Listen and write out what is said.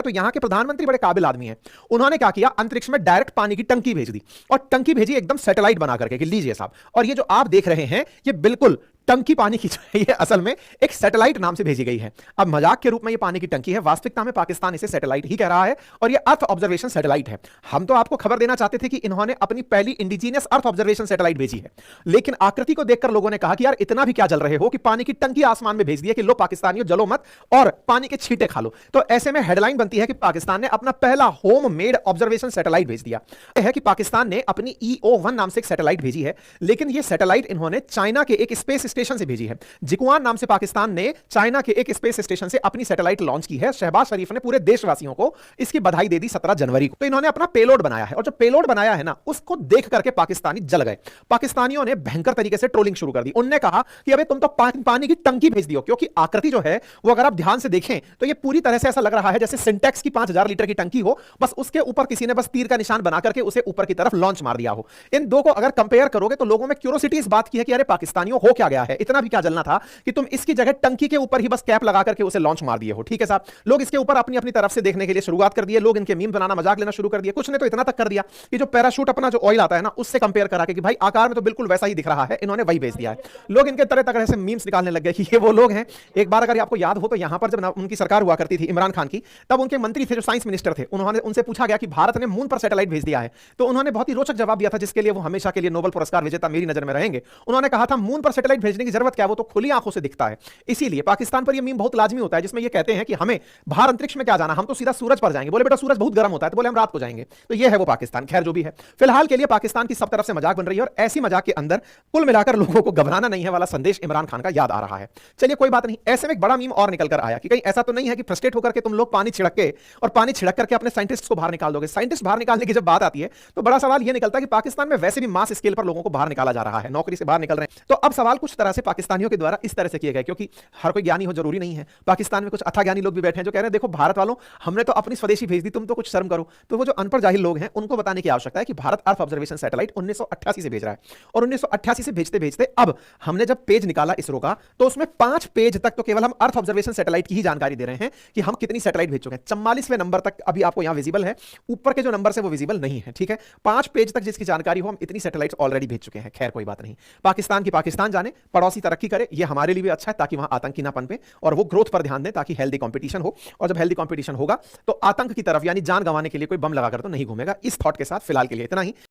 तो यहां के प्रधानमंत्री बड़े काबिल आदमी हैं। उन्होंने क्या किया, अंतरिक्ष में डायरेक्ट पानी की टंकी भेज दी, और टंकी भेजी एकदम सैटेलाइट बना करके कि लीजिए साहब, और ये जो आप देख रहे हैं ये बिल्कुल टंकी पानी की ये असल में एक सैटेलाइट नाम से भेजी गई है। अब मजाक के रूप में ये पानी की टंकी है, वास्तविकता में पाकिस्तान इसे सैटेलाइट ही कह रहा है, और ये अर्थ ऑब्जर्वेशन सैटेलाइट है। हम तो आपको खबर देना चाहते थे कि इन्होंने अपनी पहली इंडिजीनियस अर्थ ऑब्जर्वेशन सैटेलाइट भेजी है, लेकिन आकृति को देखकर लोगों ने कहा कि यार इतना भी क्या जल रहे हो कि पानी की टंकी आसमान में भेज दिया कि लो पाकिस्तानियों जलो मत और पानी के छींटे खा लो। तो ऐसे में हेडलाइन बनती है कि पाकिस्तान ने अपना पहला होम मेड ऑब्जर्वेशन सैटेलाइट भेज दिया है कि पाकिस्तान ने अपनी EO-1 नाम से एक सैटेलाइट भेजी है, लेकिन यह सैटेलाइट इन्होंने चाइना के एक स्पेस स्टेशन से भेजी है। जिकुआन नाम से पाकिस्तान ने चाइना के एक स्पेस स्टेशन से अपनी सैटेलाइट लॉन्च की है। शहबाज शरीफ ने पूरे देशवासियों को इसकी बधाई दे दी 17 जनवरी को। तो इन्होंने अपना पेलोड बनाया है, और जो पेलोड बनाया है ना, उसको देख करके पाकिस्तानी जल गए। पाकिस्तानियों ने भयंकर तरीके से ट्रोलिंग शुरू कर दी। उन्होंने कहा कि अबे तुम तो पानी की टंकी भेज दियो, क्योंकि आकृति जो है वो अगर आप ध्यान से देखें तो ये पूरी तरह से ऐसा लग रहा है जैसे सिंटेक्स की 5000 लीटर की टंकी हो, बस उसके ऊपर किसी ने बस तीर का निशान बना करके उसे ऊपर की तरफ लॉन्च मार दिया हो। इन दो को अगर कंपेयर करोगे तो लोगों में क्यूरियोसिटी इस बात की है कि अरे पाकिस्तानियों हो क्या गया है, इतना भी क्या जलना था कि तुम इसकी जगह टंकी के ऊपर ही बस कैप लगा करके उसे लॉन्च मार दिए हो। ठीक है साहब, लोग इसके ऊपर अपनी अपनी तरफ से देखने के लिए शुरुआत कर दिए, लोग इनके मीम बनाना, मजाक लेना शुरू कर दिए। कुछ ने तो इतना तक कर दिया कि जो पैराशूट अपना जो ऑयल आता है ना, उससे कंपेयर करा के कि भाई आकार में तो बिल्कुल वैसा ही दिख रहा है, इन्होंने वही भेज दिया है। लोग इनके तरह तरह से मीम्स निकालने लग गए कि ये वो लोग हैं। एक बार अगर आपको याद हो तो यहां पर जब उनकी सरकार हुआ करती थी इमरान खान की, तब उनके मंत्री थे जो साइंस मिनिस्टर थे, उन्होंने उनसे पूछा गया कि भारत ने मून पर सैटेलाइट भेज दिया है, तो उन्होंने बहुत ही रोचक जवाब दिया था, जिसके लिए वो हमेशा के लिए नोबेल पुरस्कार विजेता मेरी नजर में रहेंगे। उन्होंने कहा था मून पर सैटेलाइट भेजने की जरूरत क्या है, वो तो खुली आंखों से दिखता है। इसीलिए पाकिस्तान पर यह मीम बहुत लाजमी होता है, जिसमें ये कहते हैं कि हमें बाहर अंतरिक्ष में क्या जाना, हम तो सीधा सूरज पर जाएंगे। बोले बेटा सूरज बहुत गर्म होता है, तो बोले हम रात को जाएंगे। तो ये है वो पाकिस्तान। खैर जो भी है, फिलहाल के लिए पाकिस्तान की सब तरफ से मजाक बन रही है, और ऐसी मजाक के अंदर कुल मिलाकर लोगों को घबराना नहीं है वाला संदेश इमरान खान का याद आ रहा है। चलिए कोई बात नहीं, ऐसे में एक बड़ा मीम और निकल कर आया कि कहीं ऐसा तो नहीं है कि फ्रस्ट्रेट होकर के तुम लोग पानी छिड़क के और पानी छिड़क करके अपने साइंटिस्ट को बाहर निकाल दोगे। साइंटिस्ट बाहर निकालने की जब बात आती है तो बड़ा सवाल यह निकलता है कि पाकिस्तान में वैसे भी मास स्केल पर लोगों को बाहर निकाला जा रहा है, नौकरी से बाहर निकल रहे हैं। तो अब सवाल कुछ तरह से पाकिस्तानियों के द्वारा इस तरह से किए गए, क्योंकि हर कोई ज्ञानी हो जरूरी नहीं है। पाकिस्तान में कुछ अथा ज्ञानी लोग भी बैठे हैं जो कह रहे हैं देखो भारत वालों, हमने तो अपनी स्वदेशी भेज दी, तुम तो कुछ शर्म करो। तो वो जो अनपढ़ जाहिल लोग हैं उनको बताने की आवश्यकता है कि भारत अर्थ ऑब्जर्वेशन सैटेलाइट 1988 से भेज रहा है, और 1988 से भेजते भेजते अब हमने जब पेज निकाला इसरो का, तो उसमें 5 पेज तक तो केवल हम अर्थ ऑब्जर्वेशन सैटेलाइट की ही जानकारी दे रहे हैं कि हम कितनी सैटेलाइट भेज चुके हैं। 44वें नंबर तक अभी आपको यहां विजिबल है, ऊपर के जो नंबर से वो विजिबल नहीं है। ठीक है, 5 पेज तक जिसकी जानकारी हो, हम इतनी सैटेलाइट ऑलरेडी भेज चुके हैं। खैर कोई बात नहीं, पाकिस्तान की पाकिस्तान जाने, पड़ोसी तरक्की करे, ये हमारे लिए भी अच्छा है, ताकि वहां आतंकी ना पनपे और वो ग्रोथ पर ध्यान दें, ताकि हेल्दी कंपटीशन हो। और जब हेल्दी कंपटीशन होगा तो आतंक की तरफ यानी जान गंवाने के लिए कोई बम लगाकर तो नहीं घूमेगा। इस थॉट के साथ फिलहाल के लिए इतना ही।